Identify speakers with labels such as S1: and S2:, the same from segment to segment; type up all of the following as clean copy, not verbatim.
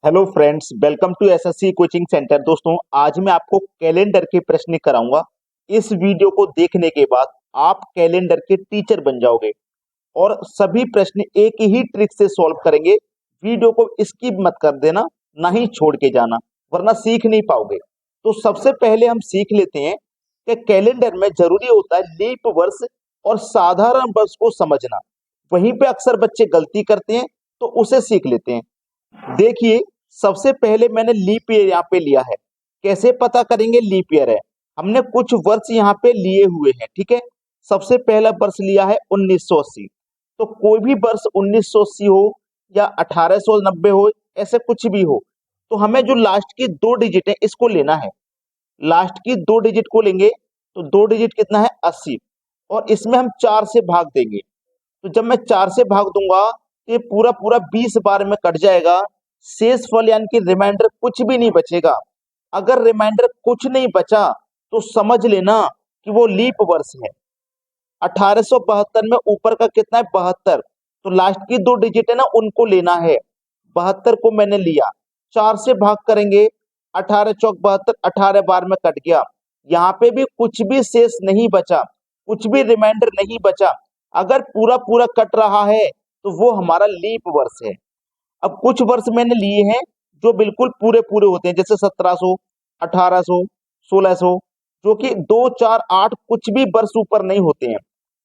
S1: Hello friends, welcome to SSC coaching centre. दोस्तों, आज मैं आपको कैलेंडर के प्रश्न कराऊंगा। इस वीडियो को देखने के बाद आप कैलेंडर के टीचर बन जाओगे और सभी प्रश्न एक ही ट्रिक से सॉल्व करेंगे। वीडियो को स्किप मत कर देना, ना ही छोड़ के जाना, वरना सीख नहीं पाओगे। तो सबसे पहले हम सीख लेते हैं कि कैलेंडर में जरूरी होता है लीप वर्ष और साधारण वर्ष को समझना। वहीं पे अक्सर बच्चे गलती करते हैं, तो उसे सीख लेते हैं। देखिए, सबसे पहले मैंने लीप ईयर यहाँ पे लिया है। कैसे पता करेंगे लीप ईयर है? हमने कुछ वर्ष यहाँ पे लिए हुए हैं, ठीक है। सबसे पहला वर्ष लिया है 1980। तो कोई भी वर्ष 1980 हो या 1890 हो, ऐसे कुछ भी हो, तो हमें जो लास्ट की दो डिजिट है इसको लेना है। लास्ट की दो डिजिट को लेंगे तो दो डिजिट कितना है? 80। और इसमें हम 4 से भाग देंगे। तो जब मैं 4 से भाग दूंगा तो ये पूरा पूरा 20 बार में कट जाएगा। शेष फल यानी कि रिमाइंडर कुछ भी नहीं बचेगा। अगर रिमाइंडर कुछ नहीं बचा तो समझ लेना कि वो लीप वर्ष है। 1872 में ऊपर का कितना है? 72। तो लास्ट की दो डिजिट है ना, उनको लेना है। 72 को मैंने लिया, 4 से भाग करेंगे। 18 चौक 72, 18 बार में कट गया। यहाँ पे भी कुछ भी शेष नहीं बचा, कुछ भी रिमाइंडर नहीं बचा। अगर पूरा पूरा कट रहा है तो वो हमारा लीप वर्ष है। अब कुछ वर्ष मैंने लिए हैं जो बिल्कुल पूरे पूरे होते हैं, जैसे 1700, 1800, 1600, जो कि 2, 4, 8 कुछ भी वर्ष ऊपर नहीं होते हैं।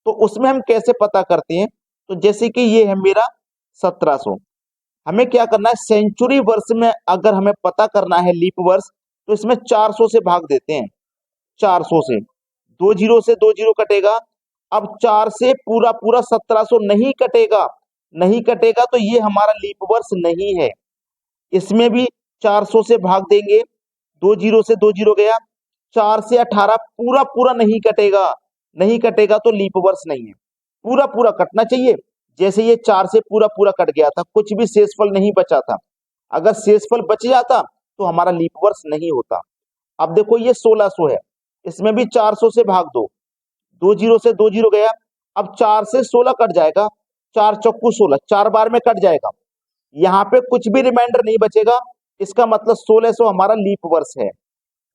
S1: तो उसमें हम कैसे पता करते हैं? तो जैसे कि ये है मेरा 1700। हमें क्या करना है? सेंचुरी वर्ष में अगर हमें पता करना है लीप वर्ष, तो इसमें 400 से भाग देते हैं। 400 से दो जीरो से दो जीरो कटेगा। अब 4 से पूरा पूरा 1700 नहीं कटेगा। नहीं कटेगा तो ये हमारा लीप वर्ष नहीं है। इसमें भी 400 से भाग देंगे। दो जीरो से दो जीरो गया। 4 से 18 पूरा पूरा नहीं कटेगा। नहीं कटेगा तो लीप वर्ष नहीं है। पूरा पूरा कटना चाहिए। जैसे ये 4 से पूरा पूरा कट गया था, कुछ भी शेषफल नहीं बचा था। अगर शेषफल बच जाता तो हमारा लीप वर्ष नहीं होता। अब देखो ये 1600 है, इसमें भी 400 से भाग दो। दो जीरो से दो जीरो गया। अब 4 से 16 कट जाएगा। 4 चौकू 16, 4 बार में कट जाएगा। यहाँ पे कुछ भी रिमाइंडर नहीं बचेगा। इसका मतलब 1600 हमारा लीप वर्ष है।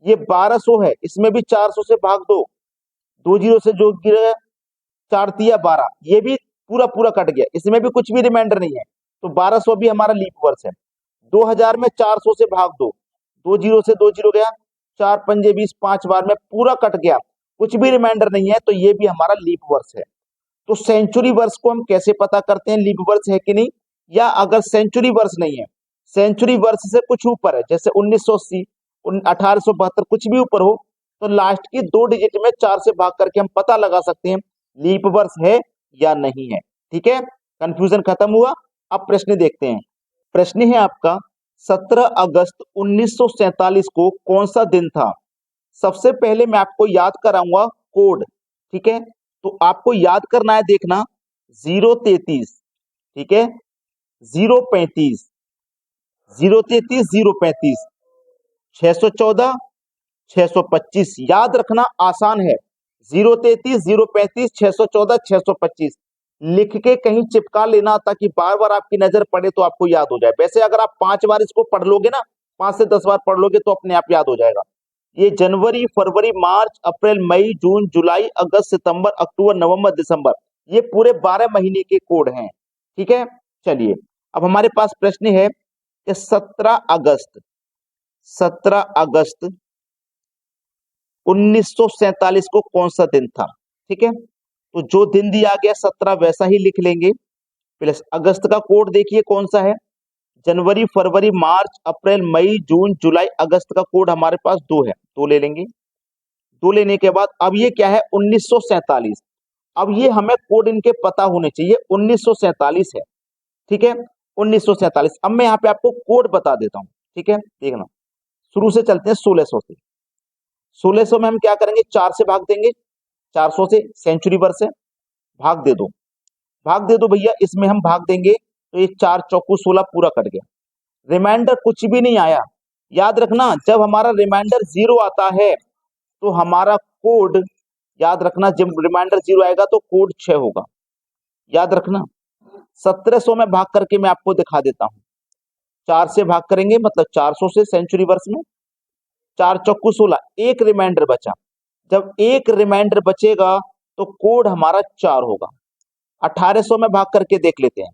S1: ये 1200 है, इसमें भी 400 से भाग दो। दो जीरो से जो गिरा, 4 तिया 12, ये भी पूरा पूरा कट गया। इसमें भी कुछ भी रिमाइंडर नहीं है, तो 1200 भी हमारा लीप वर्ष है। 2000 में 400 से भाग दो। दो जीरो से दो जीरो गया। 4 पंजे 20, 5 बार में पूरा कट गया। कुछ भी रिमाइंडर नहीं है, तो ये भी हमारा लीप वर्ष है। तो सेंचुरी वर्ष को हम कैसे पता करते हैं लीप वर्ष है कि नहीं? या अगर सेंचुरी वर्ष नहीं है, सेंचुरी वर्ष से कुछ ऊपर है, जैसे 1980, 1872, कुछ भी ऊपर हो, तो लास्ट की दो डिजिट में 4 से भाग करके हम पता लगा सकते हैं लीप वर्ष है या नहीं है। ठीक है, कंफ्यूजन खत्म हुआ। अब प्रश्न देखते हैं। प्रश्न है आपका, 17 अगस्त 1947 को कौन सा दिन था? सबसे पहले मैं आपको याद कराऊंगा कोड। ठीक है, तो आपको याद करना है, देखना, 033, ठीक है, 035, 033, 035, 614, 625। याद रखना आसान है। 033, 035, 614, 625 लिख के कहीं चिपका लेना, ताकि बार बार आपकी नजर पड़े तो आपको याद हो जाए। वैसे अगर आप 5 बार इसको पढ़ लोगे ना, 5 से 10 बार पढ़ लोगे तो अपने आप याद हो जाएगा। ये जनवरी, फरवरी, मार्च, अप्रैल, मई, जून, जुलाई, अगस्त, सितंबर, अक्टूबर, नवंबर, दिसंबर, ये पूरे 12 महीने के कोड हैं। ठीक है, चलिए अब हमारे पास प्रश्न है कि 17 अगस्त 1947 को कौन सा दिन था? ठीक है, तो जो दिन दिया गया 17 वैसा ही लिख लेंगे। प्लस अगस्त का कोड देखिए कौन सा है। जनवरी, फरवरी, मार्च, अप्रैल, मई, जून, जुलाई, अगस्त का कोड हमारे पास दो है, दो ले लेंगे। दो लेने के बाद अब ये क्या है? 1947। अब ये हमें कोड इनके पता होने चाहिए, 1947 है। ठीक है, 1947। अब मैं यहाँ पे आपको कोड बता देता हूँ। ठीक है, देखना, शुरू से चलते हैं 1600 से। 1600 में हम क्या करेंगे? 4 से भाग देंगे। 400 से, सेंचुरी वर्ष है, भाग दे दो। भाग दे दो भैया, इसमें हम भाग देंगे तो ये 4 चौकू 16 पूरा कट गया। रिमाइंडर कुछ भी नहीं आया। याद रखना, जब हमारा रिमाइंडर 0 आता है तो हमारा कोड, याद रखना, जब रिमाइंडर 0 आएगा तो कोड 6 होगा। याद रखना। 1700 में भाग करके मैं आपको दिखा देता हूं। 4 से भाग करेंगे मतलब 400 से सेंचुरी वर्ष में, 4 चौकू 16, एक रिमाइंडर बचा। जब एक रिमाइंडर बचेगा तो कोड हमारा 4 होगा। 1800 में भाग करके देख लेते हैं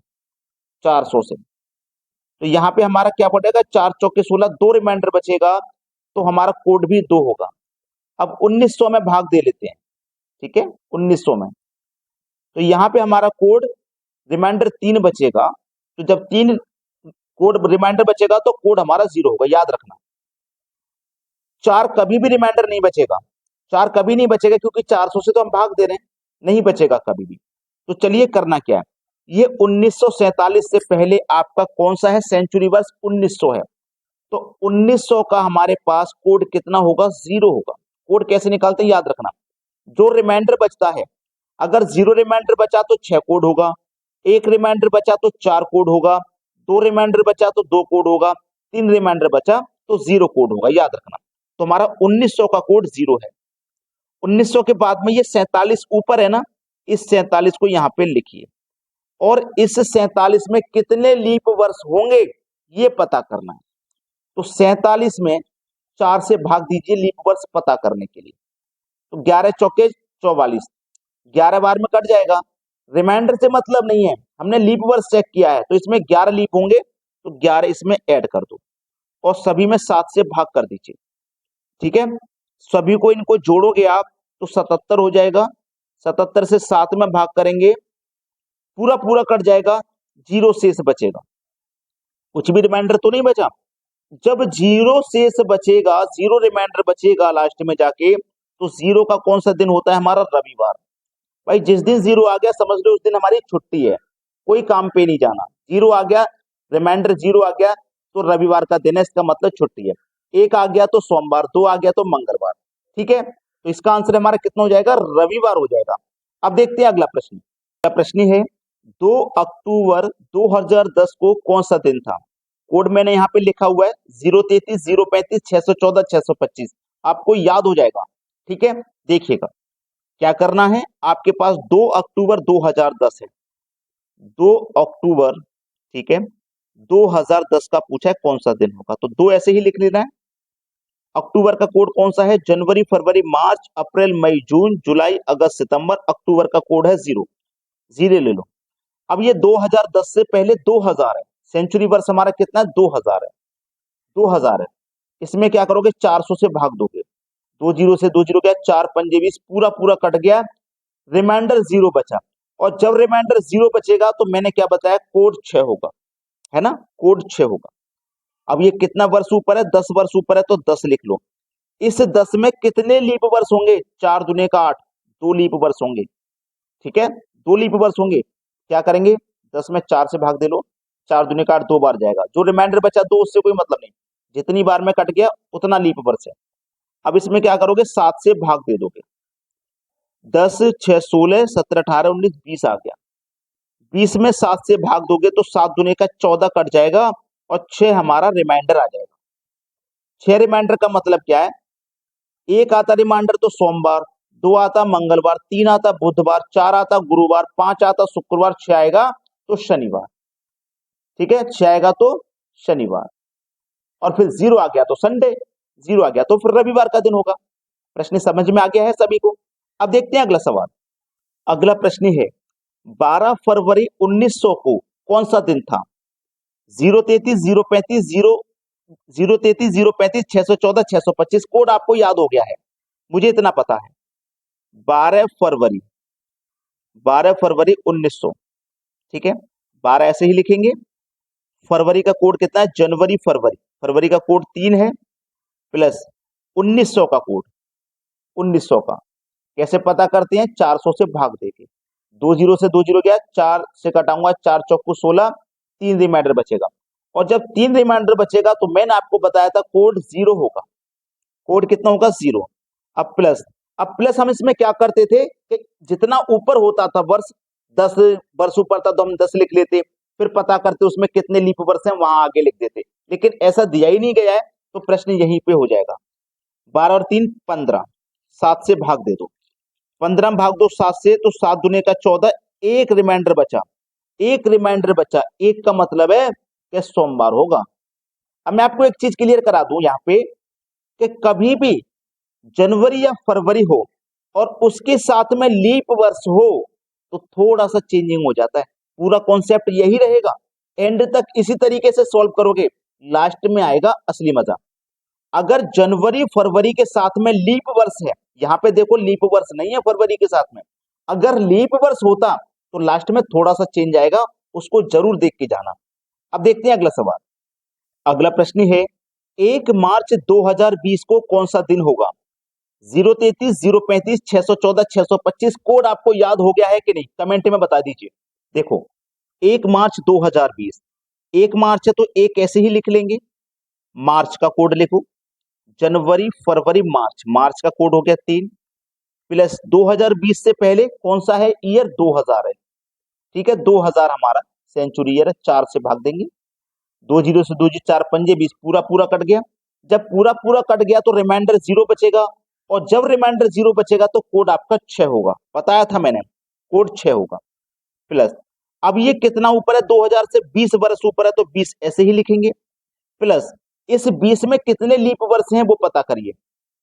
S1: 400 से, तो यहाँ पे हमारा क्या पड़ेगा, 4 चौके 16, 2 रिमाइंडर बचेगा तो हमारा कोड भी 2 होगा। अब 1900 में भाग दे लेते हैं, ठीक है, 1900 में, तो यहाँ पे हमारा कोड रिमाइंडर 3 बचेगा। तो जब 3 कोड रिमाइंडर बचेगा तो कोड हमारा 0 होगा, याद रखना। 4 कभी भी रिमाइंडर नहीं बचेगा, 4 कभी नहीं बचेगा क्योंकि 400 से तो हम भाग दे रहे हैं, नहीं बचेगा कभी भी। तो चलिए करना क्या है, ये 1947 से पहले आपका कौन सा है, सेंचुरी वर्ष 1900 है, तो 1900 का हमारे पास कोड कितना होगा, 0 होगा। कोड कैसे निकालते हैं याद रखना, जो रिमाइंडर बचता है, अगर 0 रिमाइंडर बचा तो 6 कोड होगा, 1 रिमाइंडर बचा तो 4 कोड होगा, 2 रिमाइंडर बचा तो 2 कोड होगा, 3 रिमाइंडर बचा तो 0 कोड होगा, याद रखना। तो हमारा 1900 का कोड 0 है। 1900 के बाद में ये 47 ऊपर है ना, इस 47 को यहाँ पे लिखिए, और इस 47 में कितने लीप वर्ष होंगे ये पता करना है। तो 47 में 4 से भाग दीजिए लीप वर्ष पता करने के लिए, तो 11 चौके 44, 11 बार में कट जाएगा, रिमाइंडर से मतलब नहीं है, हमने लीप वर्ष चेक किया है, तो इसमें 11 लीप होंगे, तो 11 इसमें ऐड कर दो और सभी में 7 से भाग कर दीजिए, ठीक है। सभी को इनको जोड़ोगे आप तो 77 हो जाएगा, 77 से 7 में भाग करेंगे, पूरा पूरा कट जाएगा, 0 शेष बचेगा, कुछ भी रिमाइंडर तो नहीं बचा। जब 0 शेष बचेगा, 0 रिमाइंडर बचेगा लास्ट में जाके, तो 0 का कौन सा दिन होता है हमारा, रविवार। भाई जिस दिन 0 आ गया समझ लो उस दिन हमारी छुट्टी है, कोई काम पे नहीं जाना। 0 आ गया, रिमाइंडर 0 आ गया तो रविवार का दिन है, इसका मतलब छुट्टी है। 1 आ गया तो सोमवार, 2 आ गया तो मंगलवार, ठीक है। तो इसका आंसर हमारा कितना हो जाएगा, रविवार हो जाएगा। अब देखते हैं अगला प्रश्न। अगला प्रश्न है 2 अक्टूबर 2010 को कौन सा दिन था। कोड मैंने यहाँ पे लिखा हुआ है 033 035 614 625, आपको याद हो जाएगा, ठीक है। देखिएगा क्या करना है, आपके पास 2 अक्टूबर 2010 है, 2 अक्टूबर, ठीक है, 2010 का पूछा है कौन सा दिन होगा, तो 2 ऐसे ही लिख लेना है। अक्टूबर का कोड कौन सा है, जनवरी फरवरी मार्च अप्रैल मई जून जुलाई अगस्त सितंबर, अक्टूबर का कोड है 0, 0 ले लो। अब ये 2010 से पहले 2000 है, सेंचुरी वर्ष हमारा कितना है, 2000 है, 2000 है। इसमें क्या करोगे, 400 से भाग दोगे, 2 जीरो से 2 जीरो गया, 4 पंजे 20, पूरा पूरा कट गया, रिमाइंडर 0 बचा। और जब रिमाइंडर 0 बचेगा तो मैंने क्या बताया, कोड 6 होगा, है ना, कोड 6 होगा। अब ये कितना वर्ष ऊपर है, 10 वर्ष ऊपर है, तो 10 लिख लो। इस 10 में कितने लीप वर्ष होंगे, 4 दूने का 8, 2 लीप वर्ष होंगे, ठीक है, 2 लीप वर्ष होंगे। क्या करेंगे, 10 में 4 से भाग दे लो, 4 दूने का 8, 2 बार जाएगा, जो रिमाइंडर बचा 2 उससे कोई मतलब नहीं, जितनी बार में कट गया उतना लीप वर्ष है। अब इसमें क्या करोगे, 7 से भाग दे दोगे, 10 6 16 17 18 19 20 आ गया, 20 में 7 से भाग दोगे तो 7 दूने का 14 कट जाएगा और 6 हमारा रिमाइंडर आ जाएगा। 6 रिमाइंडर का मतलब क्या है, एक आता रिमाइंडर तो सोमवार, 2 आता मंगलवार, 3 आता बुधवार, 4 आता गुरुवार, 5 आता शुक्रवार, 6 आएगा तो शनिवार, ठीक है, 6 आएगा तो शनिवार, और फिर 0 आ गया तो संडे, 0 आ गया तो फिर रविवार का दिन होगा। प्रश्न समझ में आ गया है सभी को। अब देखते हैं अगला सवाल। अगला प्रश्न है 12 फरवरी 1900 को कौन सा दिन था। 033 035 033 035 614 625, कोड आपको याद हो गया है, मुझे इतना पता है। 12 फरवरी 1900, ठीक है, 12 ऐसे ही लिखेंगे। फरवरी का कोड कितना है, जनवरी फरवरी, फरवरी का कोड 3 है, प्लस 1900 का कोड, 1900 का कैसे पता करते हैं, 400 से भाग देके, 2 जीरो से 2 जीरो गया, 4 से कटाऊंगा, 4 चौको 16, 3 रिमाइंडर बचेगा, और जब 3 रिमाइंडर बचेगा तो मैंने आपको बताया था कोड 0 होगा, कोड कितना होगा, 0। अब प्लस हम इसमें क्या करते थे कि जितना ऊपर होता था वर्ष, 10 वर्ष ऊपर था तो हम 10 लिख लेते, फिर पता करते उसमें कितने लीप वर्ष हैं वहां आगे लिख देते, लेकिन ऐसा दिया ही नहीं गया है तो प्रश्न यहीं पे हो जाएगा। 12 और 3 15, 7 से भाग दे दो, 15 में भाग दो 7 से, तो 7 दूने का 14, एक रिमाइंडर बचा, एक रिमाइंडर बचा, एक का मतलब है कि सोमवार होगा, अब मैं आपको एक चीज क्लियर करा दूं यहाँ पे कि कभी भी जनवरी या फरवरी हो और उसके साथ में लीप वर्ष हो तो थोड़ा सा चेंजिंग हो जाता है। पूरा कॉन्सेप्ट यही रहेगा, एंड तक इसी तरीके से सॉल्व करोगे, लास्ट में आएगा असली मजा। अगर जनवरी फरवरी के साथ में लीप वर्ष है, यहाँ पे देखो लीप वर्ष नहीं है फरवरी के साथ में, अगर लीप वर्ष होता तो लास्ट में थोड़ा सा चेंज आएगा, उसको जरूर देख के जाना। अब देखते हैं अगला सवाल। अगला प्रश्न है 1 मार्च 2020 को कौन सा दिन होगा? 033, 035, 614, 625। कोड आपको याद हो गया है कि नहीं, कमेंट में बता दीजिए। देखो 1 मार्च 2020, 1 मार्च है तो एक ऐसे ही लिख लेंगे, मार्च का कोड लिखो, जनवरी फरवरी मार्च, मार्च का कोड हो गया 3, प्लस 2020 से पहले कौन सा है ईयर? 2000 है, ठीक है। 2000 हमारा सेंचुरी ईयर है, 4 से भाग देंगे, 2 जीरो से 2 जी 4 पंजे 20, पूरा पूरा कट गया। जब पूरा पूरा कट गया तो रिमाइंडर 0 बचेगा, और जब रिमाइंडर 0 बचेगा तो कोड आपका 6 होगा, बताया था मैंने, कोड 6 होगा। प्लस अब ये कितना ऊपर है? 2000 से 20 वर्ष ऊपर है तो 20 ऐसे ही लिखेंगे, प्लस इस 20 में कितने लीप वर्ष हैं वो पता करिए।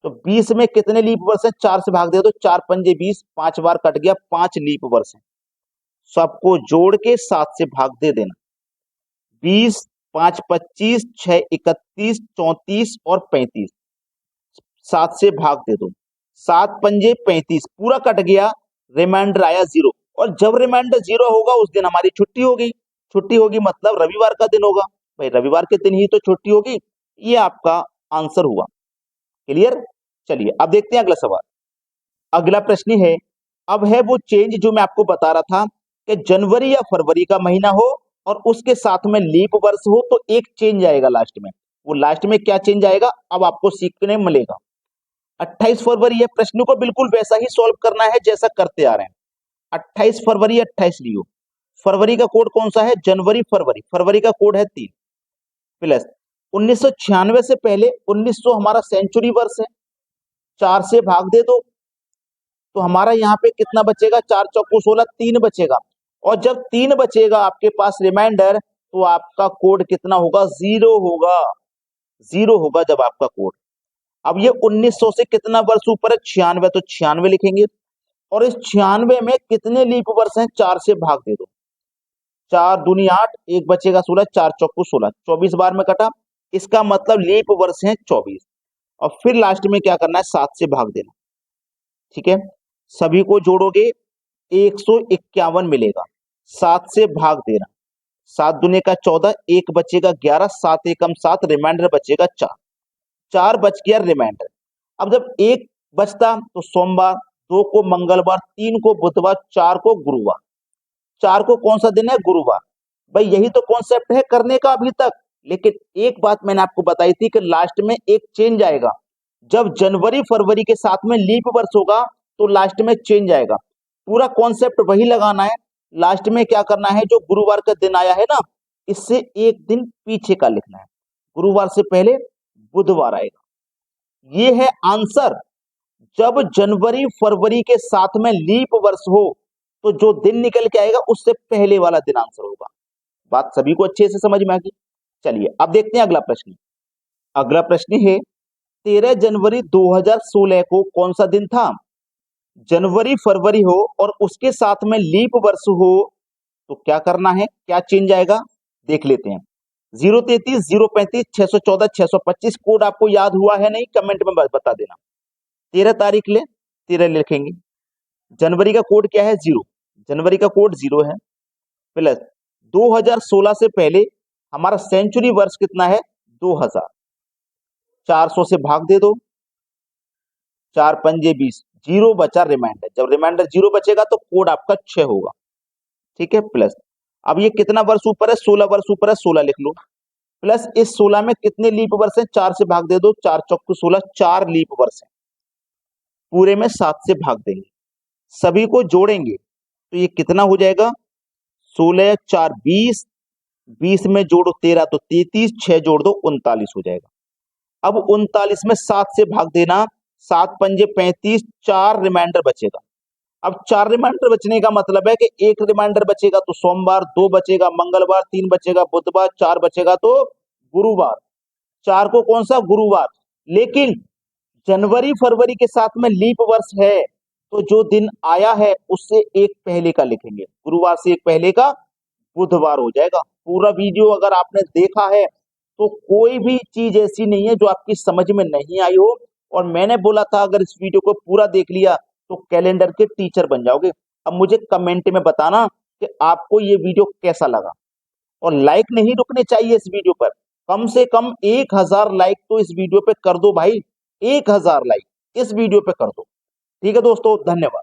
S1: तो 20 में कितने लीप वर्ष हैं? 4 से भाग दे तो 4 पंजे 20, 5 बार कट गया, 5 लीप वर्ष हैं। सबको जोड़ के 7 से भाग दे देना। 20, 5 25, 6 31, 34 और 35, 7 से भाग दे दो, 7 पंजे 35, पूरा कट गया, रिमाइंडर आया 0। और जब रिमाइंडर 0 होगा उस दिन हमारी छुट्टी होगी, छुट्टी होगी मतलब रविवार का दिन होगा, भाई रविवार के दिन ही तो छुट्टी होगी। ये आपका आंसर हुआ। क्लियर? चलिए अब देखते हैं अगला सवाल। अगला प्रश्न है, अब है वो चेंज जो मैं आपको बता रहा था कि जनवरी या फरवरी का महीना हो और उसके साथ में लीप वर्ष हो तो एक चेंज आएगा लास्ट में। वो लास्ट में क्या चेंज आएगा अब आपको सीखने मिलेगा। 28 फरवरी है, प्रश्न को बिल्कुल वैसा ही सॉल्व करना है जैसा करते आ रहे हैं। 28 फरवरी, 28 लियो, फरवरी का कोड कौन सा है? जनवरी फरवरी, फरवरी का कोड है 3, प्लस 1996 से पहले 1900 हमारा सेंचुरी वर्ष है, 4 से भाग दे दो तो हमारा यहाँ पे कितना बचेगा? 4 चौको 16, 3 बचेगा। और जब 3 बचेगा आपके पास रिमाइंडर तो आपका कोड कितना होगा? 0 होगा, 0 होगा जब आपका कोड। अब ये 1900 से कितना वर्ष ऊपर है? 96, तो 96 लिखेंगे। और इस 96 में कितने लीप वर्ष हैं? 4 से भाग दे दो, 4 दूनी 8, एक बचेगा 16, 4 चौको 16, 24 बार में कटा, इसका मतलब लीप वर्ष हैं 24। और फिर लास्ट में क्या करना है? 7 से भाग देना, ठीक है। सभी को जोड़ोगे 151 मिलेगा, 7 से भाग देना, 7 दूने का 14, एक बचेगा 11, 7 एकम 7, रिमाइंडर बचेगा 4, 4 बच गया रिमाइंडर। अब जब एक बचता तो सोमवार, 2 को मंगलवार, 3 को बुधवार, 4 को गुरुवार। 4 को कौन सा दिन है? गुरुवार। भाई यही तो कॉन्सेप्ट है करने का अभी तक, लेकिन एक बात मैंने आपको बताई थी कि लास्ट में एक चेंज आएगा। जब जनवरी फरवरी के साथ में लीप वर्ष होगा तो लास्ट में चेंज आएगा। पूरा कॉन्सेप्ट वही लगाना है, लास्ट में क्या करना है? जो गुरुवार का दिन आया है ना, इससे एक दिन पीछे का लिखना है, गुरुवार से पहले बुधवार आएगा। ये है आंसर। जब जनवरी फरवरी के साथ में लीप वर्ष हो तो जो दिन निकल के आएगा उससे पहले वाला दिन आंसर होगा। बात सभी को अच्छे से समझ में आ गई? चलिए अब देखते हैं अगला प्रश्न। अगला प्रश्न है 13 जनवरी 2016 को कौन सा दिन था? जनवरी फरवरी हो और उसके साथ में लीप वर्ष हो तो क्या करना है? क्या चेंज आएगा देख लेते हैं। 033, 035, 614, 625। कोड आपको याद हुआ है नहीं? कमेंट में बता देना। 13 तारीख ले 13 लिखेंगे। जनवरी का कोड क्या है? 0, जनवरी का कोड 0 है, प्लस 2016 से पहले हमारा सेंचुरी वर्ष कितना है? 2000, 400 से भाग दे दो, 4 पंजे 20, 0 बचा रिमाइंडर। जब रिमाइंडर 0 बचेगा तो कोड आपका 6 होगा, ठीक है। प्लस अब ये कितना वर्ष ऊपर है? 16 वर्ष ऊपर है, 16 लिख लो। प्लस इस 16 में कितने लीप वर्ष हैं? 4 से भाग दे दो, 4 चौको 16, 4 लीप वर्ष है, पूरे में 7 से भाग देंगे, सभी को जोड़ेंगे तो ये कितना हो जाएगा? 16 4 20, 20 में जोड़ो 13 तो 33, 6 जोड़ दो 39 हो जाएगा। अब 39 में 7 से भाग देना, 7 पंजे 35, 4 रिमाइंडर बचेगा। अब 4 रिमाइंडर बचने का मतलब है कि एक रिमाइंडर बचेगा तो सोमवार, 2 बचेगा मंगलवार, 3 बचेगा बुधवार, 4 बचेगा तो गुरुवार। 4 को कौन सा गुरुवार, लेकिन जनवरी फरवरी के साथ में लीप वर्ष है, तो जो दिन आया है उससे एक पहले का लिखेंगे, गुरुवार से एक पहले का बुधवार हो जाएगा। पूरा वीडियो अगर आपने देखा है तो कोई भी चीज ऐसी नहीं है जो आपकी समझ में नहीं आई हो। और मैंने बोला था अगर इस वीडियो को पूरा देख लिया तो कैलेंडर के टीचर बन जाओगे। अब मुझे कमेंट में बताना कि आपको ये वीडियो कैसा लगा, और लाइक नहीं रुकने चाहिए इस वीडियो पर। कम से कम 1000 लाइक तो इस वीडियो पे कर दो भाई, 1000 लाइक इस वीडियो पे कर दो। ठीक है दोस्तों, धन्यवाद।